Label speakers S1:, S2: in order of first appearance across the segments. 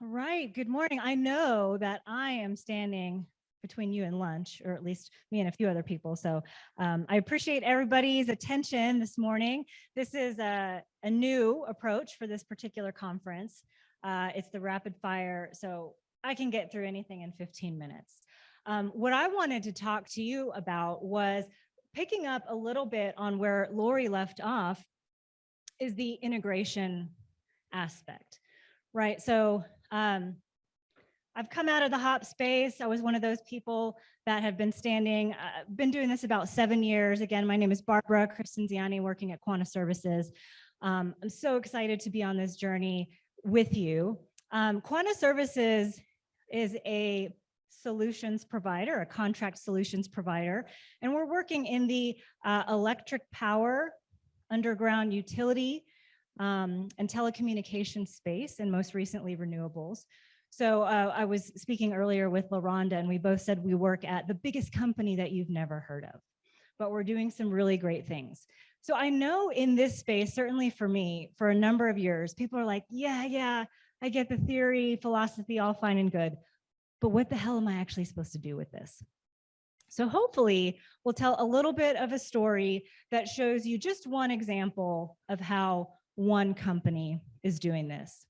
S1: All right, good morning. I know that I am standing between you and lunch, or at least me and a few other people. So I appreciate everybody's attention this morning. This is a new approach for this particular conference. It's the rapid fire, so I can get through anything in 15 minutes. What I wanted to talk to you about was picking up a little bit on where Lori left off, is the integration aspect, right? So I've come out of the hop space. I was one of those people that have been been doing this about 7 years. Again, my name is Barbara Cristinziani, working at Quanta Services. I'm so excited to be on this journey with you. Quanta Services is a solutions provider, a contract solutions provider, and we're working in the electric power, underground utility, and telecommunications space, and most recently renewables. So I was speaking earlier with LaRhonda, and we both said we work at the biggest company that you've never heard of, but we're doing some really great things. So I know in this space, certainly for me, for a number of years, people are like, yeah, I get the theory, philosophy, all fine and good, but what the hell am I actually supposed to do with this? So hopefully we'll tell a little bit of a story that shows you just one example of how one company is doing this.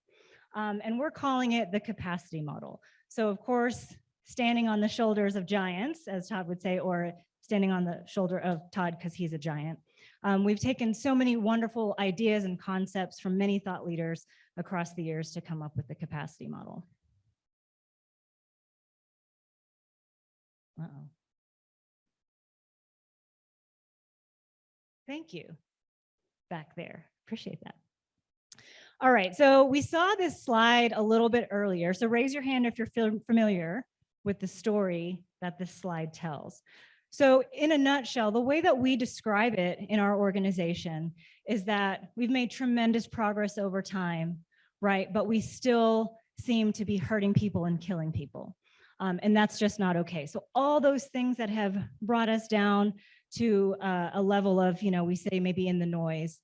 S1: And we're calling it the capacity model. So of course, standing on the shoulders of giants, as Todd would say, or standing on the shoulder of Todd because he's a giant. We've taken so many wonderful ideas and concepts from many thought leaders across the years to come up with the capacity model. Uh-oh. Thank you back there. Appreciate that. All right, so we saw this slide a little bit earlier. So raise your hand if you're familiar with the story that this slide tells. So in a nutshell, the way that we describe it in our organization is that we've made tremendous progress over time, right? But we still seem to be hurting people and killing people. And that's just not okay. So all those things that have brought us down to a level of, we say maybe in the noise,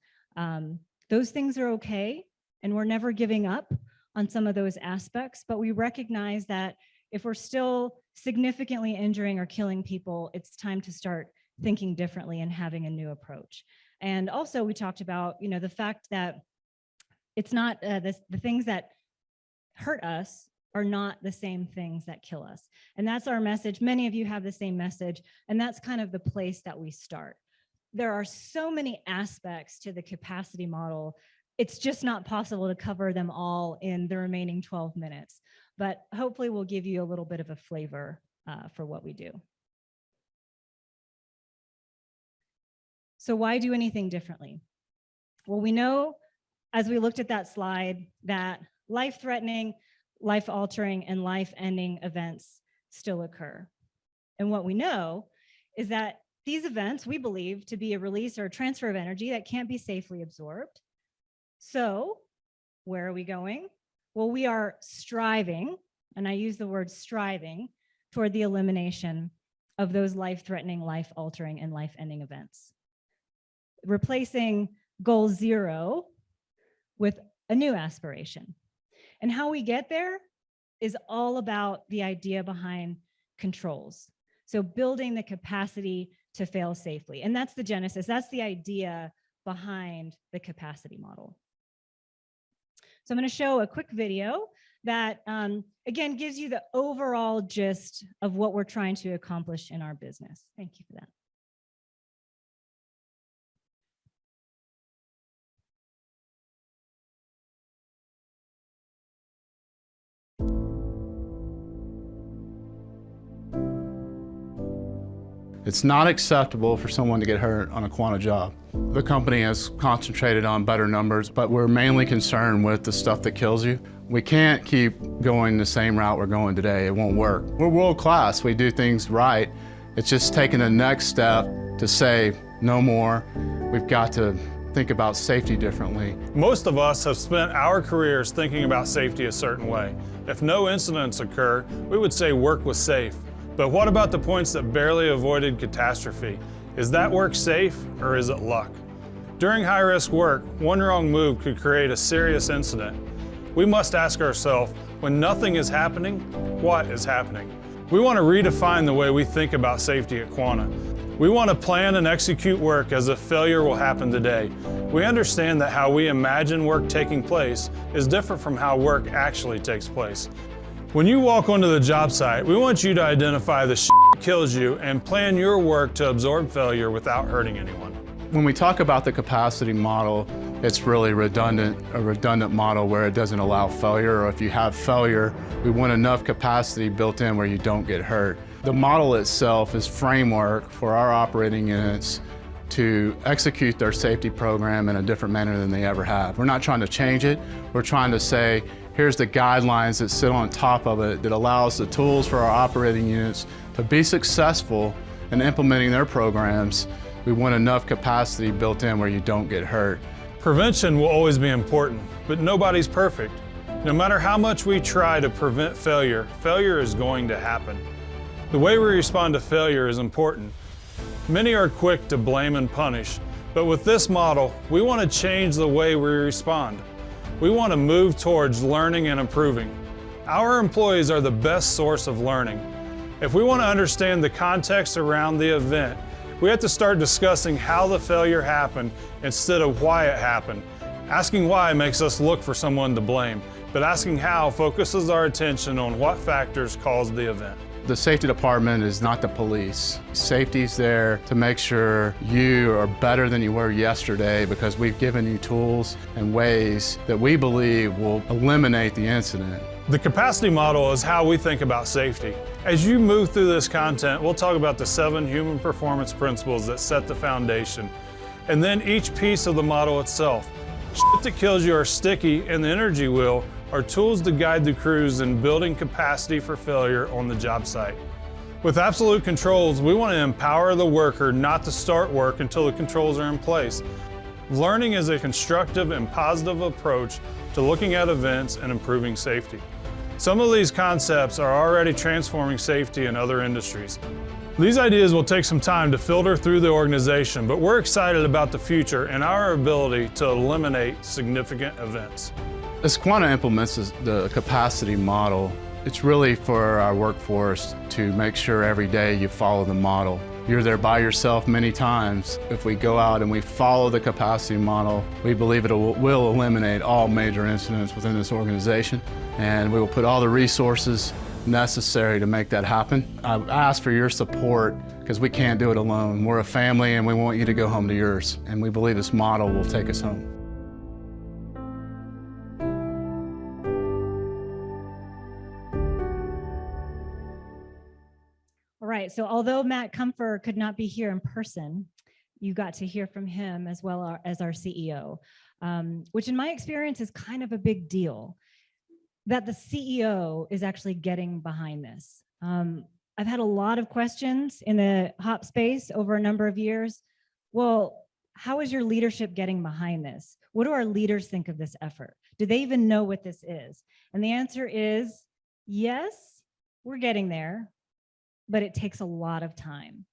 S1: those things are okay. And we're never giving up on some of those aspects, but we recognize that if we're still significantly injuring or killing people, it's time to start thinking differently and having a new approach. And also we talked about, the fact that it's not the things that hurt us are not the same things that kill us. And that's our message. Many of you have the same message, and that's kind of the place that we start. There are so many aspects to the capacity model. It's just not possible to cover them all in the remaining 12 minutes, but hopefully we'll give you a little bit of a flavor for what we do. So why do anything differently? Well, we know, as we looked at that slide, that life-threatening, life-altering, and life-ending events still occur. And what we know is that these events, we believe to be a release or a transfer of energy that can't be safely absorbed. So where are we going? Well, we are striving, and I use the word striving, toward the elimination of those life-threatening, life-altering, and life-ending events. Replacing goal 0 with a new aspiration. And how we get there is all about the idea behind controls. So building the capacity to fail safely. And that's the genesis. That's the idea behind the capacity model. So I'm going to show a quick video that, again, gives you the overall gist of what we're trying to accomplish in our business. Thank you for that.
S2: It's not acceptable for someone to get hurt on a Quanta job. The company has concentrated on better numbers, but we're mainly concerned with the stuff that kills you. We can't keep going the same route we're going today. It won't work. We're world class. We do things right. It's just taking the next step to say no more. We've got to think about safety differently.
S3: Most of us have spent our careers thinking about safety a certain way. If no incidents occur, we would say work was safe. But what about the points that barely avoided catastrophe? Is that work safe, or is it luck? During high-risk work, one wrong move could create a serious incident. we must ask ourselves, when nothing is happening, what is happening? We want to redefine the way we think about safety at Quanta. We want to plan and execute work as if failure will happen today. We understand that how we imagine work taking place is different from how work actually takes place. When you walk onto the job site, we want you to identify the shit that kills you and plan your work to absorb failure without hurting anyone.
S2: When we talk about the capacity model, it's really a redundant model where it doesn't allow failure, or if you have failure, we want enough capacity built in where you don't get hurt. The model itself is framework for our operating units to execute their safety program in a different manner than they ever have. We're not trying to change it. We're trying to say, here's the guidelines that sit on top of it that allows the tools for our operating units to be successful in implementing their programs. We want enough capacity built in where you don't get hurt.
S3: Prevention will always be important, but nobody's perfect. No matter how much we try to prevent failure, failure is going to happen. The way we respond to failure is important. Many are quick to blame and punish, but with this model, we want to change the way we respond. We want to move towards learning and improving. Our employees are the best source of learning. If we want to understand the context around the event, we have to start discussing how the failure happened instead of why it happened. Asking why makes us look for someone to blame, but asking how focuses our attention on what factors caused the event.
S2: The safety department is not the police. Safety's there to make sure you are better than you were yesterday because we've given you tools and ways that we believe will eliminate the incident.
S3: The capacity model is how we think about safety. As you move through this content, we'll talk about the 7 human performance principles that set the foundation, and then each piece of the model itself. Shit that kills you are sticky, and the energy wheel are tools to guide the crews in building capacity for failure on the job site. With absolute controls, we want to empower the worker not to start work until the controls are in place. Learning is a constructive and positive approach to looking at events and improving safety. Some of these concepts are already transforming safety in other industries. These ideas will take some time to filter through the organization, but we're excited about the future and our ability to eliminate significant events.
S2: As Quanta implements the capacity model, it's really for our workforce to make sure every day you follow the model. You're there by yourself many times. If we go out and we follow the capacity model, we believe it will eliminate all major incidents within this organization, and we will put all the resources necessary to make that happen. I ask for your support because we can't do it alone. We're a family and we want you to go home to yours, and we believe this model will take us home.
S1: All right, so although Matt Comfort could not be here in person, you got to hear from him as well as our CEO, which in my experience is kind of a big deal, that the CEO is actually getting behind this. I've had a lot of questions in the HOP space over a number of years. Well, how is your leadership getting behind this? What do our leaders think of this effort? Do they even know what this is? And the answer is yes, we're getting there, but it takes a lot of time.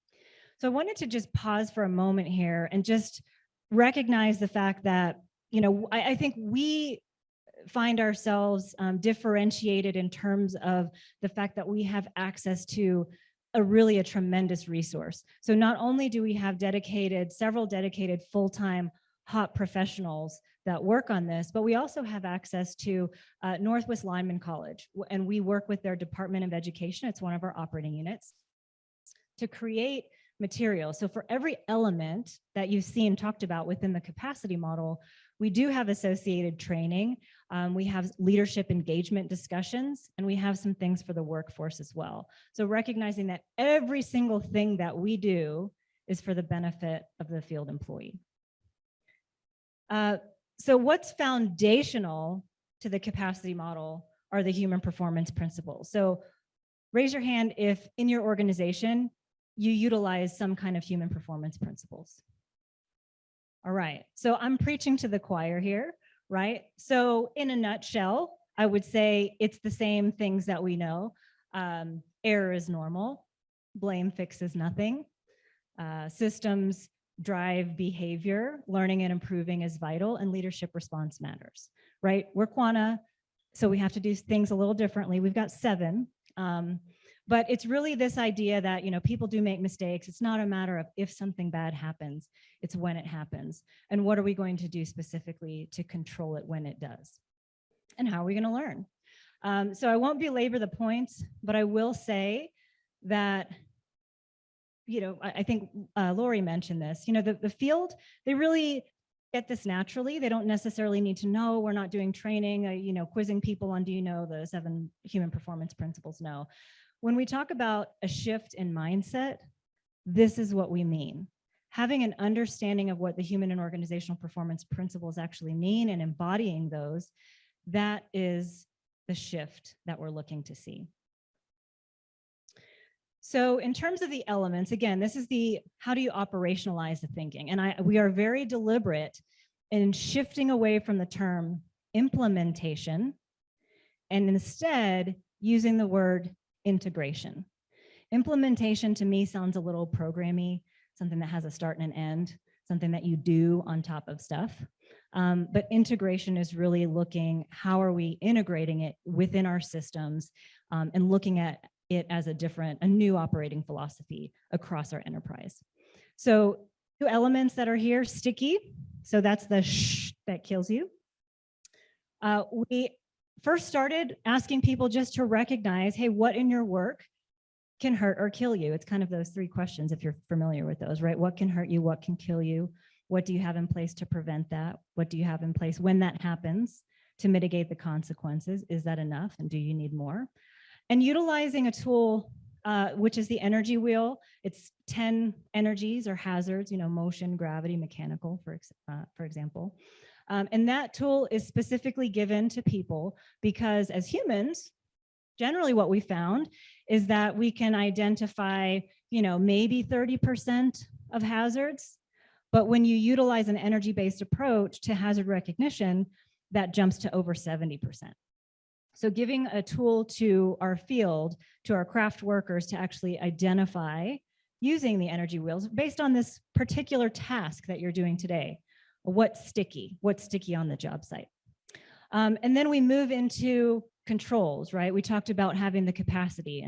S1: So I wanted to just pause for a moment here and just recognize the fact that, you know, I think we find ourselves differentiated in terms of the fact that we have access to a tremendous resource. So not only do we have several dedicated full-time HOP professionals that work on this, but we also have access to Northwest Lineman College, and we work with their Department of Education. It's one of our operating units to create material. So for every element that you've seen talked about within the capacity model, we do have associated training. We have leadership engagement discussions, and we have some things for the workforce as well. So recognizing that every single thing that we do is for the benefit of the field employee. So what's foundational to the capacity model are the human performance principles. So raise your hand if in your organization you utilize some kind of human performance principles. All right, so I'm preaching to the choir here, right? So in a nutshell, I would say it's the same things that we know. Error is normal, blame fixes nothing, systems drive behavior, learning and improving is vital, and leadership response matters, right? We're Quanta, So we have to do things a little differently. We've got 7. But it's really this idea that, people do make mistakes. It's not a matter of if something bad happens, it's when it happens. And what are we going to do specifically to control it when it does? And how are we going to learn? So I won't belabor the points, but I will say that, I think Lori mentioned this, the field, they really get this naturally. They don't necessarily need to know. We're not doing training, quizzing people on, do you know the 7 human performance principles? No. When we talk about a shift in mindset, this is what we mean. Having an understanding of what the human and organizational performance principles actually mean and embodying those, that is the shift that we're looking to see. So in terms of the elements, again, this is how do you operationalize the thinking? And we are very deliberate in shifting away from the term implementation and instead using the word integration. Implementation to me sounds a little programmy, something that has a start and an end, something that you do on top of stuff. But integration is really looking, how are we integrating it within our systems and looking at it as a new operating philosophy across our enterprise. So 2 elements that are here, sticky. So that's the shh that kills you. We first started asking people just to recognize, hey, what in your work can hurt or kill you? It's kind of those 3 questions, if you're familiar with those, right? What can hurt you? What can kill you? What do you have in place to prevent that? What do you have in place when that happens to mitigate the consequences? Is that enough? And do you need more? And utilizing a tool, which is the energy wheel. It's 10 energies or hazards, motion, gravity, mechanical, for example. And that tool is specifically given to people because as humans, generally what we found is that we can identify, maybe 30% of hazards. But when you utilize an energy-based approach to hazard recognition, that jumps to over 70%. So giving a tool to our field, to our craft workers to actually identify using the energy wheels based on this particular task that you're doing today. What's sticky on the job site? And then we move into controls, right? We talked about having the capacity,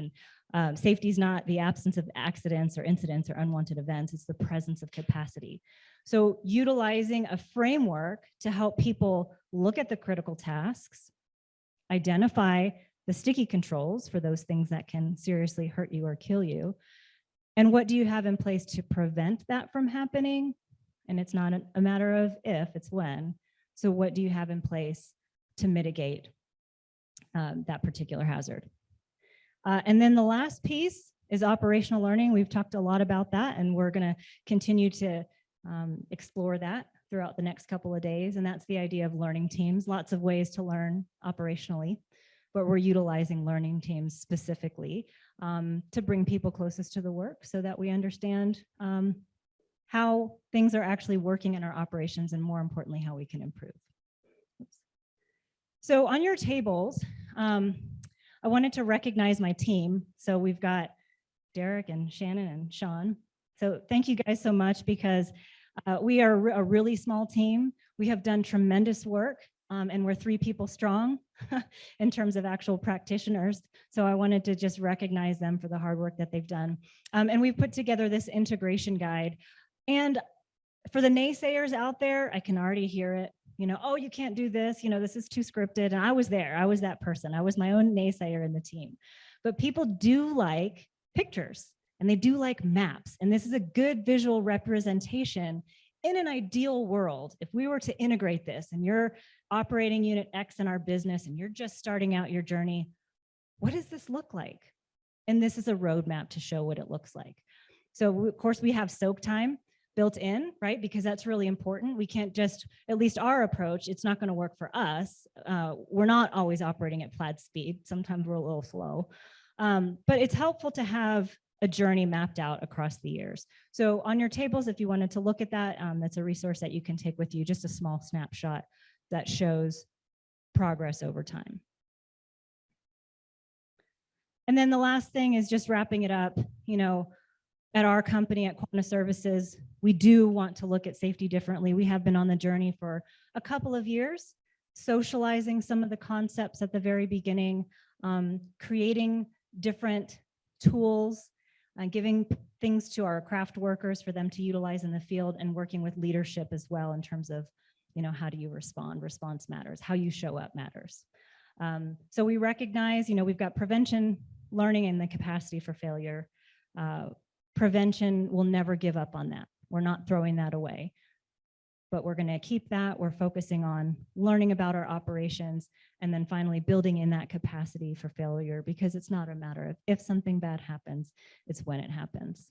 S1: and safety is not the absence of accidents or incidents or unwanted events, it's the presence of capacity. So utilizing a framework to help people look at the critical tasks, identify the sticky controls for those things that can seriously hurt you or kill you, and what do you have in place to prevent that from happening? And it's not a matter of if, it's when. So what do you have in place to mitigate that particular hazard? And then the last piece is operational learning. We've talked a lot about that, and we're going to continue to explore that throughout the next couple of days. And that's the idea of learning teams. Lots of ways to learn operationally, but we're utilizing learning teams specifically to bring people closest to the work so that we understand how things are actually working in our operations, and more importantly, how we can improve. Oops. So on your tables, I wanted to recognize my team. So we've got Derek and Shannon and Sean. So thank you guys so much, because we are a really small team. We have done tremendous work, and we're 3 people strong in terms of actual practitioners. So I wanted to just recognize them for the hard work that they've done. And we've put together this integration guide. And for the naysayers out there, I can already hear it. Oh, you can't do this. This is too scripted. And I was there. I was that person. I was my own naysayer in the team. But people do like pictures, and they do like maps. And this is a good visual representation. In an ideal world, if we were to integrate this and you're operating unit X in our business and you're just starting out your journey, what does this look like? And this is a roadmap to show what it looks like. So of course we have soak time built in, right? Because that's really important. We can't just, at least our approach, it's not going to work for us. We're not always operating at plaid speed. Sometimes we're a little slow. But it's helpful to have a journey mapped out across the years. So on your tables, if you wanted to look at that, that's a resource that you can take with you, just a small snapshot that shows progress over time. And then the last thing is just wrapping it up. At our company, at Quanta Services, we do want to look at safety differently. We have been on the journey for a couple of years. socializing some of the concepts at the very beginning, creating different tools, giving things to our craft workers for them to utilize in the field, and working with leadership as well in terms of, how do you respond? Response matters. How you show up matters. So we recognize, we've got prevention, learning, and the capacity for failure. Prevention will never give up on that. We're not throwing that away, but we're going to keep that. We're focusing on learning about our operations, and then finally building in that capacity for failure, because it's not a matter of if something bad happens, it's when it happens.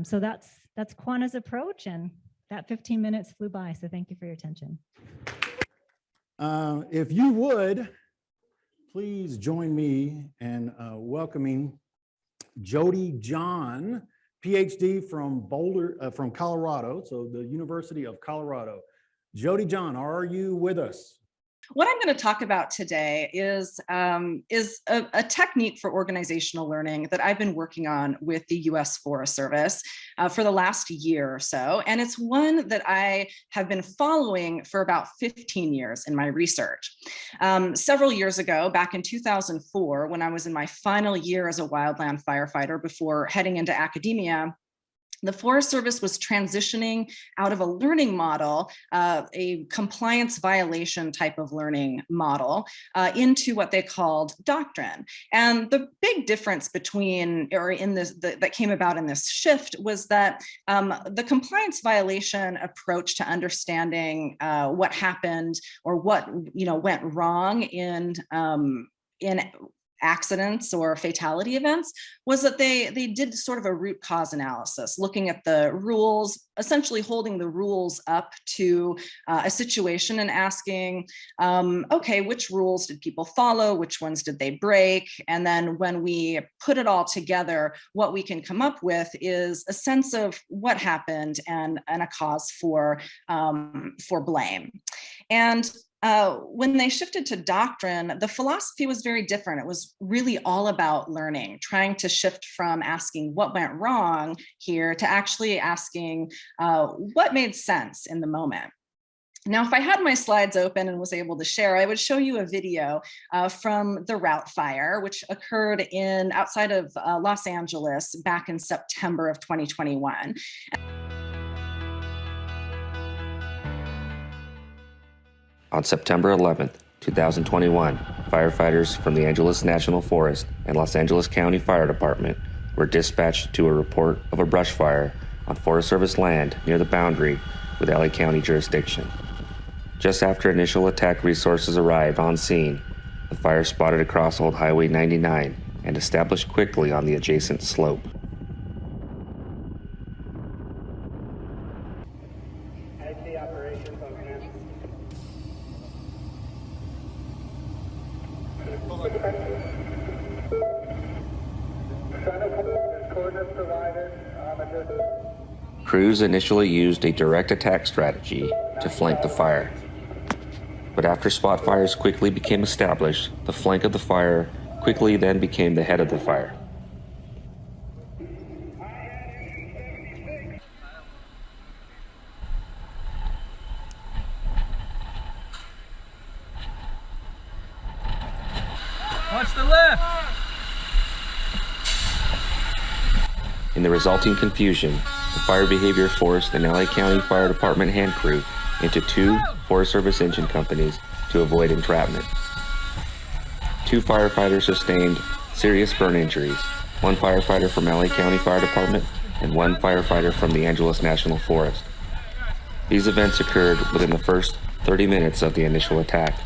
S1: So that's Quanta's approach, and that 15 minutes flew by. So thank you for your attention.
S4: If you would, please join me in welcoming Jody Jahn, PhD from Boulder, from Colorado, so the University of Colorado. Jody Jahn, are you with us?
S5: What I'm going to talk about today is a technique for organizational learning that I've been working on with the U.S. Forest Service for the last year or so. And it's one that I have been following for about 15 years in my research. Several years ago, back in 2004, when I was in my final year as a wildland firefighter before heading into academia, the Forest Service was transitioning out of a learning model, a compliance violation type of learning model, into what they called doctrine. And the big difference between, or in this, that came about in this shift was that the compliance violation approach to understanding what happened or what went wrong in accidents or fatality events was that they did sort of a root cause analysis, looking at the rules, essentially holding the rules up to a situation and asking, okay, which rules did people follow? Which ones did they break? And then when we put it all together, what we can come up with is a sense of what happened and a cause for blame. And when they shifted to doctrine, the philosophy was very different. It was really all about learning, trying to shift from asking what went wrong here to actually asking what made sense in the moment. Now, if I had my slides open and was able to share, I would show you a video from the Route Fire, which occurred outside of Los Angeles back in September of 2021.
S6: On September 11th, 2021, firefighters from the Angeles National Forest and Los Angeles County Fire Department were dispatched to a report of a brush fire on Forest Service land near the boundary with LA County jurisdiction. Just after initial attack resources arrived on scene, the fire spotted across Old Highway 99 and established quickly on the adjacent slope. Crews initially used a direct attack strategy to flank the fire. But after spot fires quickly became established, the flank of the fire quickly then became the head of the fire.
S7: Watch the left!
S6: In the resulting confusion, the fire behavior forced an LA County Fire Department hand crew into two Forest Service engine companies to avoid entrapment. 2 firefighters sustained serious burn injuries, 1 firefighter from LA County Fire Department and 1 firefighter from the Angeles National Forest. These events occurred within the first 30 minutes of the initial attack.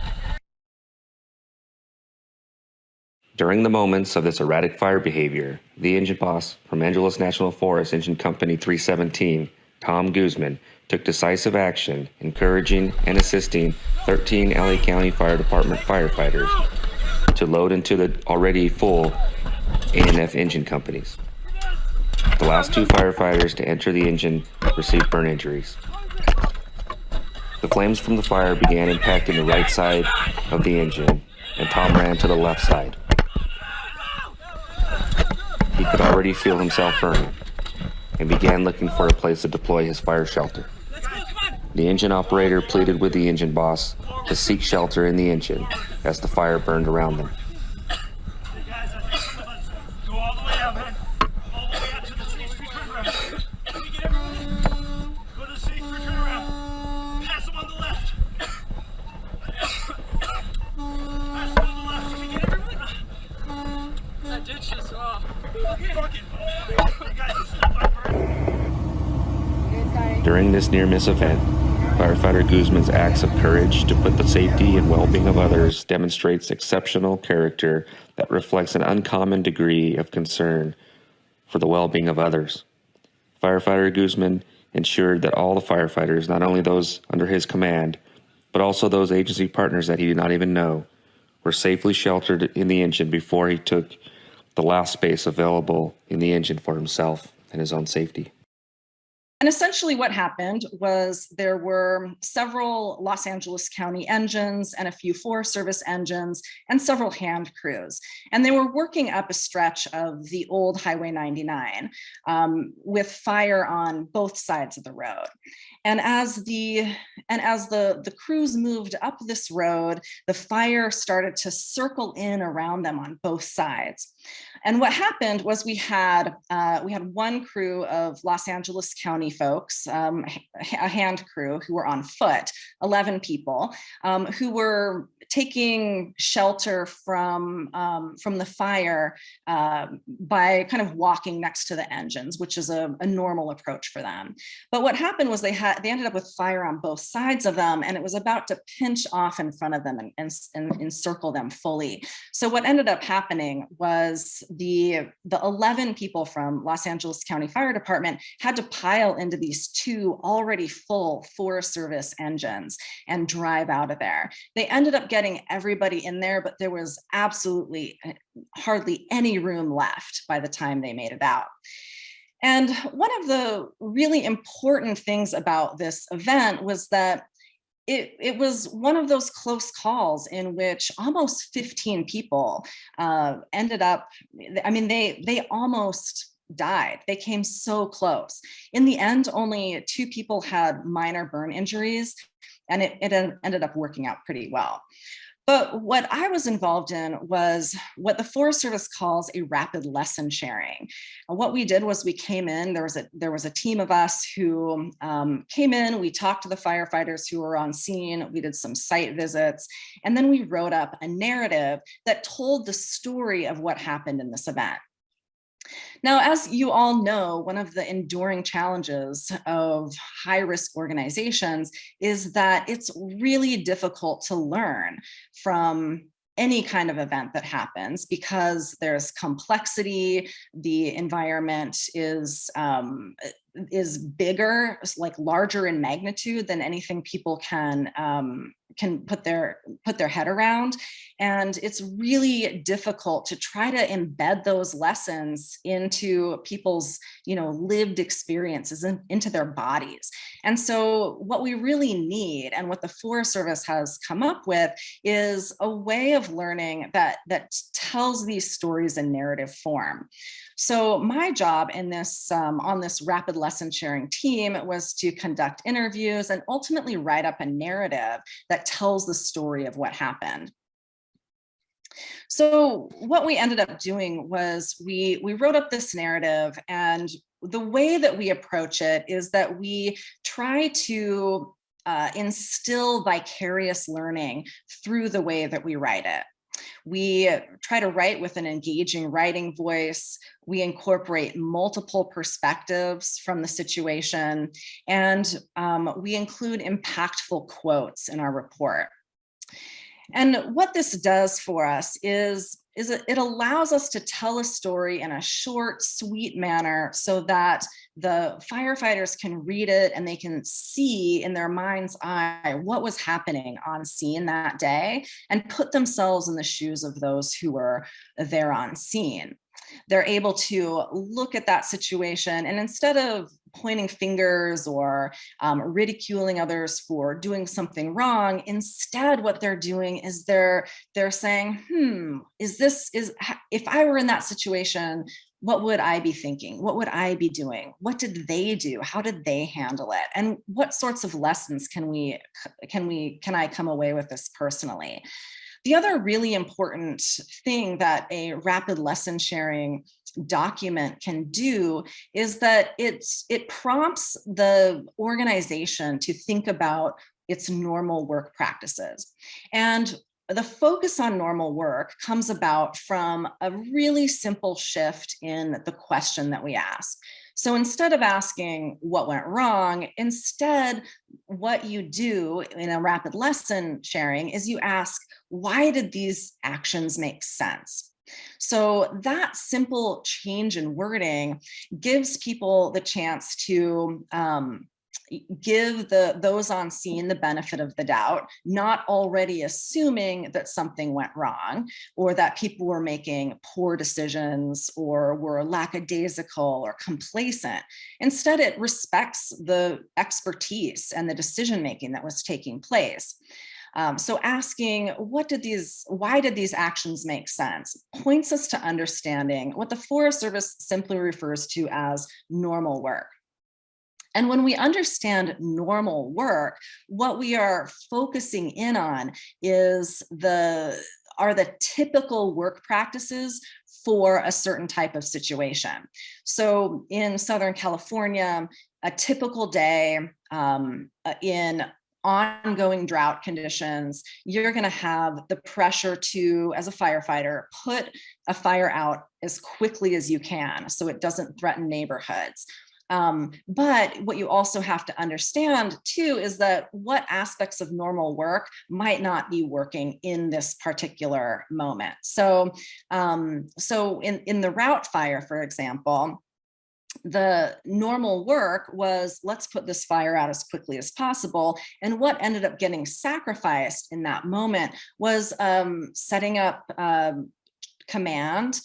S6: During the moments of this erratic fire behavior, the engine boss from Angeles National Forest Engine Company 317, Tom Guzman, took decisive action, encouraging and assisting 13 LA County Fire Department firefighters to load into the already full A&F engine companies. The last 2 firefighters to enter the engine received burn injuries. The flames from the fire began impacting the right side of the engine, and Tom ran to the left side. He could already feel himself burning and began looking for a place to deploy his fire shelter. The engine operator pleaded with the engine boss to seek shelter in the engine as the fire burned around them.
S7: Hey guys, I think some of us go all the way out, man. All the way out to the stage 3 turnaround. Let me get everyone in. Go to the stage 3 turnaround. Pass them on the left. Pass them on the left. Let me get everyone. That ditch is okay. Fuck it. Hey guys, this is my burn.
S6: During this near-miss event, firefighter Guzman's acts of courage to put the safety and well-being of others demonstrates exceptional character that reflects an uncommon degree of concern for the well-being of others. Firefighter Guzman ensured that all the firefighters, not only those under his command, but also those agency partners that he did not even know, were safely sheltered in the engine before he took the last space available in the engine for himself and his own safety.
S5: And essentially what happened was there were several Los Angeles County engines and a few Forest Service engines and several hand crews. And they were working up a stretch of the old Highway 99 with fire on both sides of the road. And as the crews moved up this road, the fire started to circle in around them on both sides. And what happened was we had one crew of Los Angeles County folks, a hand crew who were on foot, 11 people, who were taking shelter from the fire by kind of walking next to the engines, which is a normal approach for them. But what happened was they ended up with fire on both sides of them, and it was about to pinch off in front of them and encircle them fully. So what ended up happening was the 11 people from Los Angeles County Fire Department had to pile into these two already full Forest Service engines and drive out of there. They ended up getting everybody in there, but there was absolutely hardly any room left by the time they made it out. And one of the really important things about this event was that it was one of those close calls in which almost 15 people ended up, I mean, they almost died. They came so close. In the end, only 2 people had minor burn injuries, and it ended up working out pretty well. But what I was involved in was what the Forest Service calls a rapid lesson sharing. And what we did was we came in, there was a team of us who came in, we talked to the firefighters who were on scene, we did some site visits, and then we wrote up a narrative that told the story of what happened in this event. Now, as you all know, one of the enduring challenges of high-risk organizations is that it's really difficult to learn from any kind of event that happens because there's complexity, the environment is bigger, like larger in magnitude than anything people can put their head around. And it's really difficult to try to embed those lessons into people's, lived experiences and into their bodies. And so what we really need, and what the Forest Service has come up with, is a way of learning that tells these stories in narrative form. So my job in this on this rapid lesson sharing team was to conduct interviews and ultimately write up a narrative that tells the story of what happened. So what we ended up doing was we wrote up this narrative, and the way that we approach it is that we try to instill vicarious learning through the way that we write it. We try to write with an engaging writing voice. We incorporate multiple perspectives from the situation, and we include impactful quotes in our report. And what this does for us is it allows us to tell a story in a short, sweet manner so that the firefighters can read it and they can see in their mind's eye what was happening on scene that day and put themselves in the shoes of those who were there on scene. They're able to look at that situation, and instead of pointing fingers or ridiculing others for doing something wrong. Instead, what they're doing is they're saying, if I were in that situation, what would I be thinking? What would I be doing? What did they do? How did they handle it? And what sorts of lessons can I come away with this personally? The other really important thing that a rapid lesson sharing document can do is that it prompts the organization to think about its normal work practices. And the focus on normal work comes about from a really simple shift in the question that we ask. So instead of asking what went wrong, instead, what you do in a rapid lesson sharing is you ask, why did these actions make sense? So that simple change in wording gives people the chance to give those on scene the benefit of the doubt, not already assuming that something went wrong or that people were making poor decisions or were lackadaisical or complacent. Instead, it respects the expertise and the decision-making that was taking place. So asking, why did these actions make sense, points us to understanding what the Forest Service simply refers to as normal work. And when we understand normal work, what we are focusing in on are the typical work practices for a certain type of situation. So in Southern California, a typical day in ongoing drought conditions, you're going to have the pressure to, as a firefighter, put a fire out as quickly as you can so it doesn't threaten neighborhoods. But what you also have to understand too is that what aspects of normal work might not be working in this particular moment. So, in the route fire, for example, the normal work was, let's put this fire out as quickly as possible. And what ended up getting sacrificed in that moment was setting up command,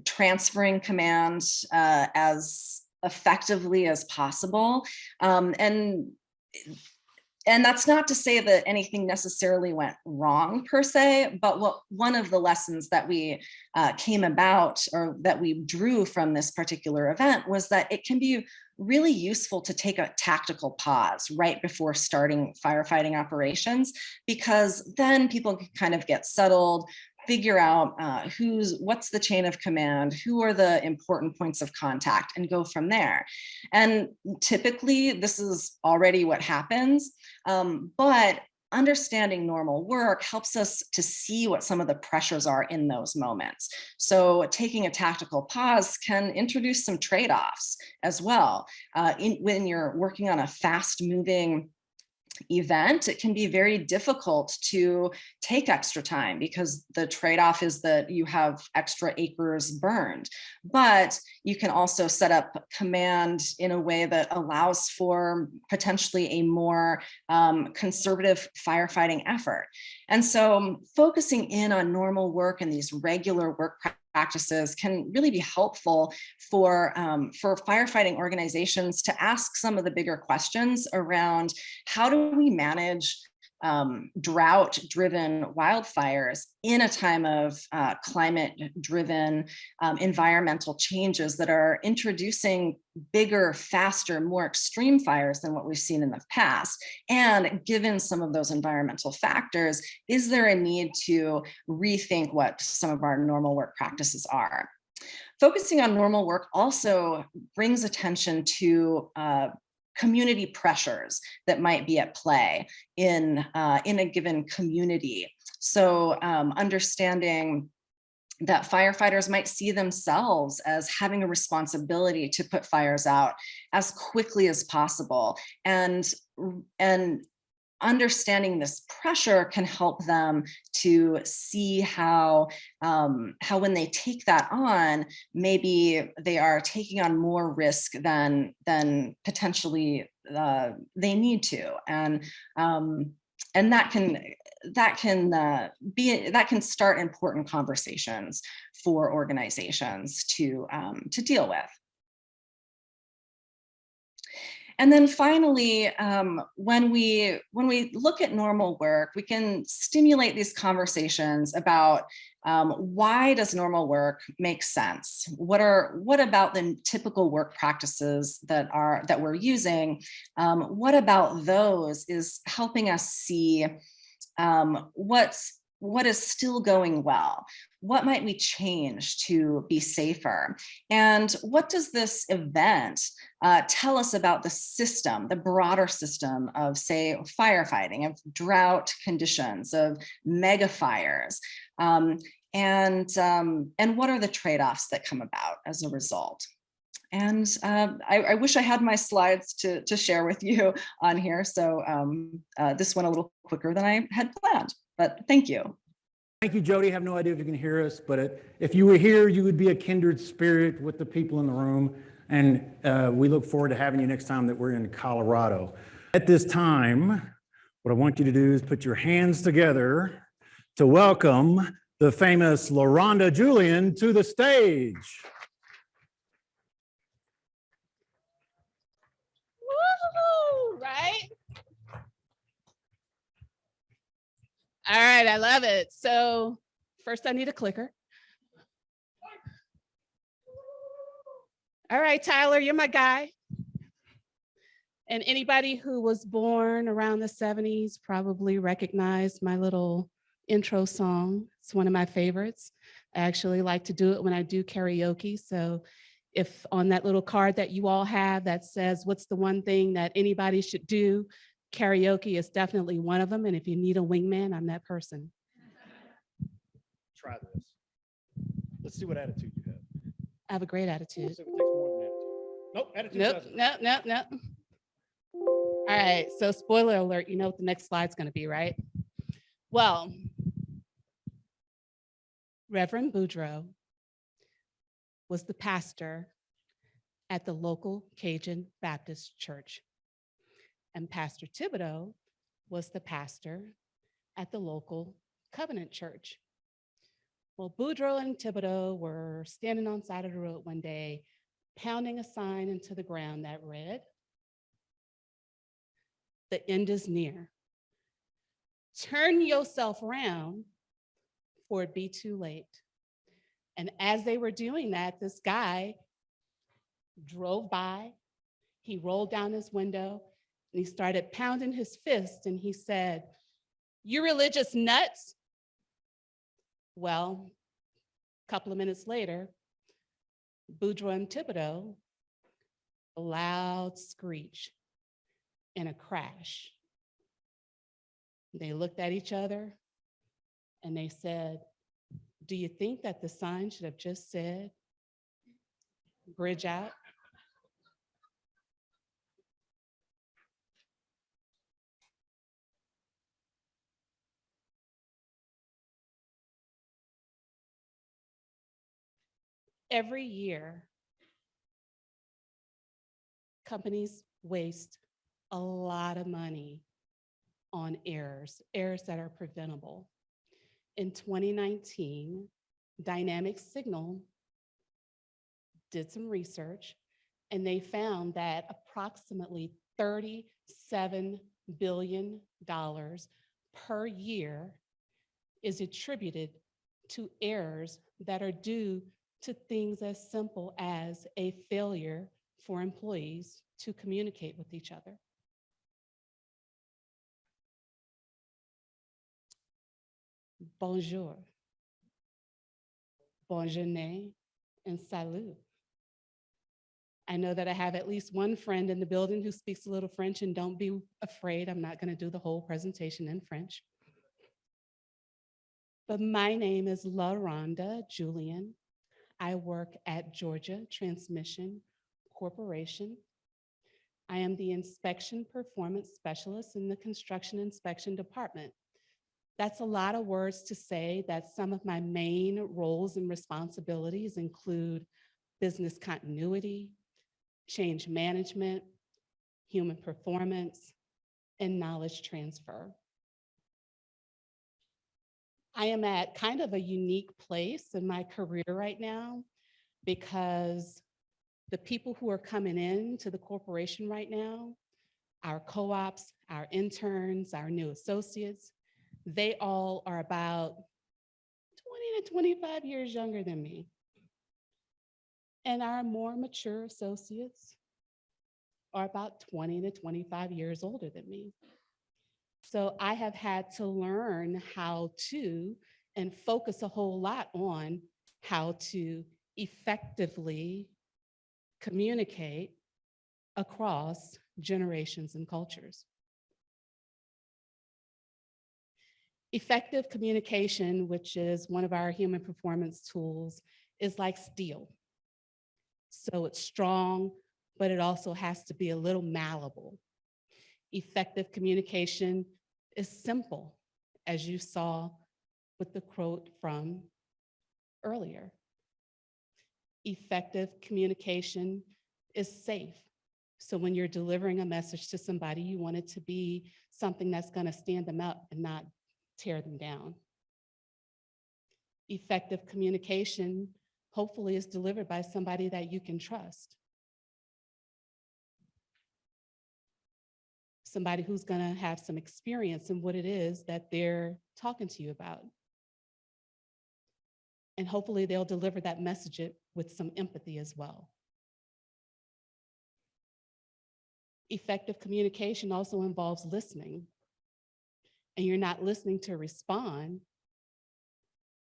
S5: transferring command as effectively as possible. And that's not to say that anything necessarily went wrong per se, but one of the lessons that we came about, or that we drew from this particular event, was that it can be really useful to take a tactical pause right before starting firefighting operations, because then people can kind of get settled, figure out what's the chain of command, who are the important points of contact, and go from there. And typically this is already what happens, but understanding normal work helps us to see what some of the pressures are in those moments. So taking a tactical pause can introduce some trade-offs as well. When you're working on a fast-moving event, it can be very difficult to take extra time because the trade-off is that you have extra acres burned. But you can also set up command in a way that allows for potentially a more conservative firefighting effort. And so focusing in on normal work and these regular work practices can really be helpful for firefighting organizations to ask some of the bigger questions around how do we manage drought-driven wildfires in a time of climate-driven environmental changes that are introducing bigger, faster, more extreme fires than what we've seen in the past. And given some of those environmental factors, is there a need to rethink what some of our normal work practices are? Focusing on normal work also brings attention to community pressures that might be at play in a given community. So understanding that firefighters might see themselves as having a responsibility to put fires out as quickly as possible, and understanding this pressure can help them to see how when they take that on, maybe they are taking on more risk than potentially they need to, and that can start important conversations for organizations to deal with. And then finally, when we look at normal work, we can stimulate these conversations about why does normal work make sense? What about the typical work practices that we're using? What about those is helping us see what is still going well? What might we change to be safer? And what does this event tell us about the system, the broader system of, say, firefighting, of drought conditions, of mega fires? And what are the trade-offs that come about as a result? And I wish I had my slides to share with you on here. So this went a little quicker than I had planned, but thank you.
S4: Thank you, Jody. I have no idea if you can hear us, but if you were here, you would be a kindred spirit with the people in the room. And we look forward to having you next time that we're in Colorado. At this time, what I want you to do is put your hands together to welcome the famous LaRhonda Julien to the stage.
S8: Woo, right? All right, I love it. So first I need a clicker. All right, Tyler, you're my guy. And anybody who was born around the 70s probably recognized my little intro song. It's one of my favorites. I actually like to do it when I do karaoke. So if on that little card that you all have that says, what's the one thing that anybody should do? Karaoke is definitely one of them. And if you need a wingman, I'm that person.
S4: Try this. Let's see what attitude you have.
S8: I have a great attitude.
S4: So it takes more than attitude. Nope, attitude doesn't.
S8: Nope. All right, so spoiler alert, you know what the next slide's gonna be, right? Well, Reverend Boudreaux was the pastor at the local Cajun Baptist church. And Pastor Thibodeau was the pastor at the local Covenant church. Well, Boudreaux and Thibodeau were standing on the side of the road one day, pounding a sign into the ground that read, "The end is near. Turn yourself around, for it be too late." And as they were doing that, this guy drove by, he rolled down his window, and he started pounding his fist, and he said, "You religious nuts?" Well, a couple of minutes later, Boudreaux and Thibodeau, a loud screech and a crash. They looked at each other and they said, "Do you think that the sign should have just said, bridge out?" Every year, companies waste a lot of money on errors that are preventable. In 2019, Dynamic Signal did some research and they found that approximately $37 billion per year is attributed to errors that are due to things as simple as a failure for employees to communicate with each other. Bonjour, bonne journée, and salut. I know that I have at least one friend in the building who speaks a little French, and don't be afraid, I'm not going to do the whole presentation in French. But my name is LaRhonda Julien. I work at Georgia Transmission Corporation. I am the Inspection Performance Specialist in the Construction Inspection Department. That's a lot of words to say that some of my main roles and responsibilities include business continuity, change management, human performance, and knowledge transfer. I am at kind of a unique place in my career right now because The people who are coming in to the corporation right now, our co-ops, our interns, our new associates, they all are about 20 to 25 years younger than me. And our more mature associates are about 20 to 25 years older than me. So I have had to learn how to, and focus a whole lot on how to effectively communicate across generations and cultures. Effective communication, which is one of our human performance tools, is like steel. So it's strong, but it also has to be a little malleable. Effective communication is simple, as you saw with the quote from earlier. Effective communication is safe. So when you're delivering a message to somebody, you want it to be something that's going to stand them up and not tear them down. Effective communication, hopefully, is delivered by somebody that you can trust. Somebody who's going to have some experience in what it is that they're talking to you about. And hopefully they'll deliver that message with some empathy as well. Effective communication also involves listening. And you're not listening to respond,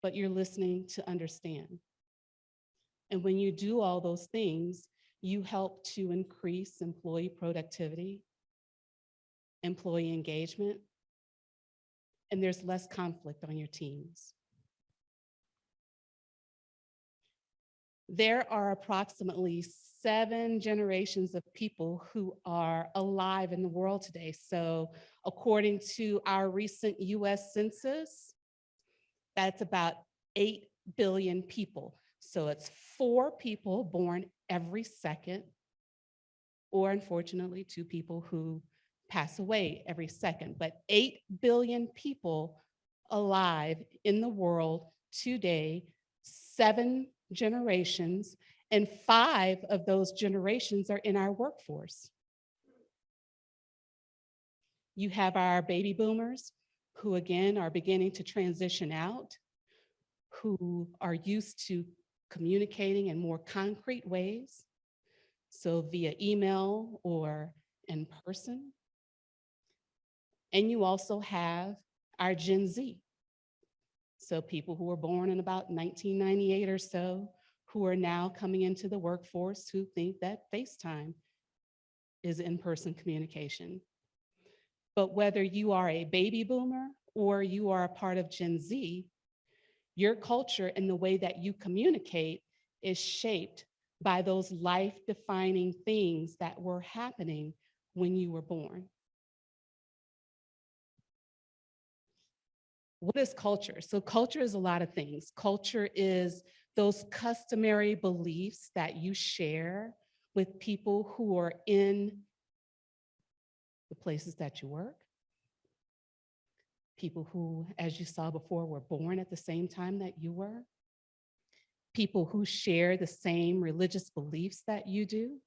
S8: but you're listening to understand. And when you do all those things, you help to increase employee productivity, employee engagement, and there's less conflict on your teams. There are approximately 7 generations of people who are alive in the world today. So according to our recent US Census, that's about 8 billion people. So it's 4 people born every second, or unfortunately 2 people who pass away every second, but 8 billion people alive in the world today, 7 generations, and 5 of those generations are in our workforce. You have our baby boomers, who again are beginning to transition out, who are used to communicating in more concrete ways, so via email or in person. And you also have our Gen Z. So people who were born in about 1998 or so, who are now coming into the workforce, who think that FaceTime is in-person communication. But whether you are a baby boomer or you are a part of Gen Z, your culture and the way that you communicate is shaped by those life-defining things that were happening when you were born. What is culture? So culture is a lot of things. Culture is those customary beliefs that you share with people who are in the places that you work, people who, as you saw before, were born at the same time that you were, people who share the same religious beliefs that you do.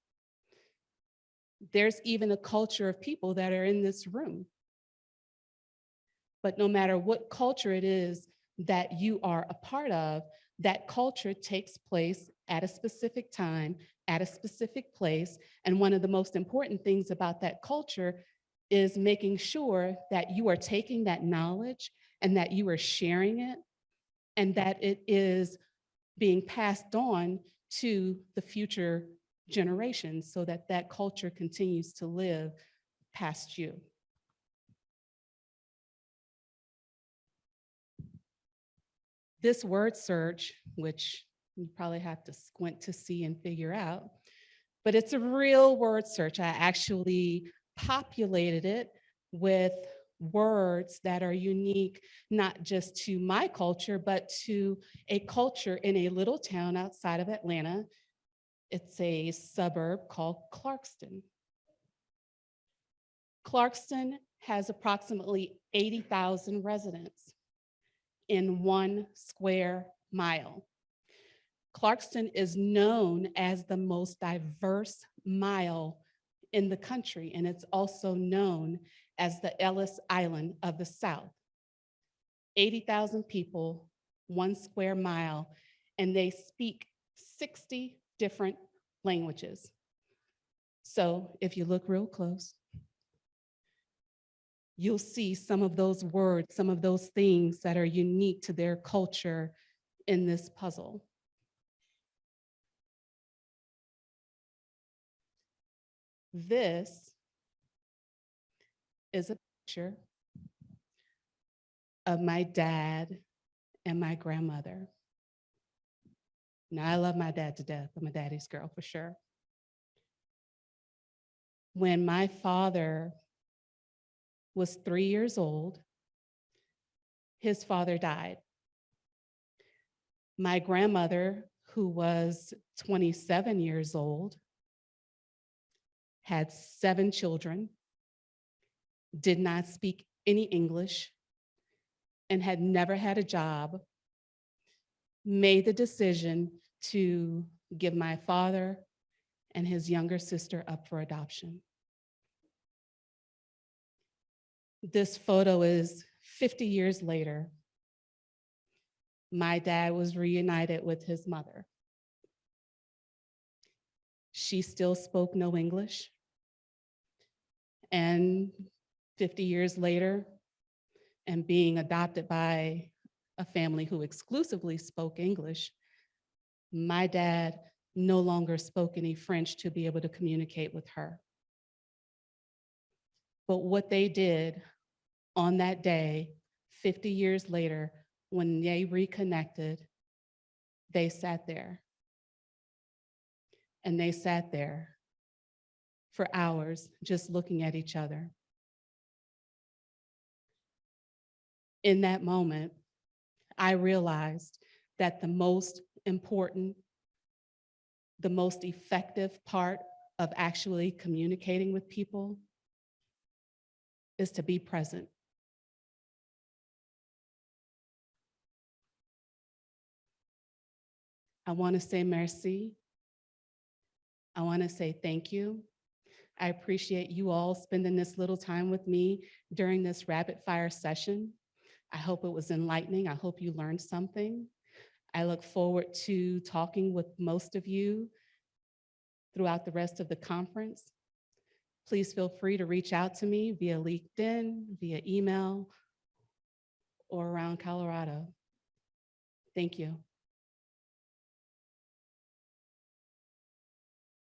S8: There's even a culture of people that are in this room. But no matter what culture it is that you are a part of, that culture takes place at a specific time, at a specific place. And one of the most important things about that culture is making sure that you are taking that knowledge and that you are sharing it and that it is being passed on to the future generations so that that culture continues to live past you. This word search, which you probably have to squint to see and figure out, but it's a real word search. I actually populated it with words that are unique, not just to my culture, but to a culture in a little town outside of Atlanta. It's a suburb called Clarkston. Clarkston has approximately 80,000 residents in 1 square mile. Clarkston is known as the most diverse mile in the country, and it's also known as the Ellis Island of the South. 80,000 people, 1 square mile, and they speak 60 different languages. So if you look real close, you'll see some of those words, some of those things that are unique to their culture in this puzzle. This is a picture of my dad and my grandmother. Now, I love my dad to death. I'm a daddy's girl for sure. When my father was 3 years old, his father died. My grandmother, who was 27 years old, had 7 children, did not speak any English, and had never had a job, made the decision to give my father and his younger sister up for adoption. This photo is 50 years later. My dad was reunited with his mother. She still spoke no English. And 50 years later, and being adopted by a family who exclusively spoke English, my dad no longer spoke any French to be able to communicate with her. But what they did on that day, 50 years later, when they reconnected, they sat there. And they sat there for hours just looking at each other. In that moment, I realized that the most important, the most effective part of actually communicating with people is to be present. I want to say merci. I want to say thank you. I appreciate you all spending this little time with me during this rapid fire session. I hope it was enlightening. I hope you learned something. I look forward to talking with most of you throughout the rest of the conference. Please feel free to reach out to me via LinkedIn, via email, or around Colorado. Thank you.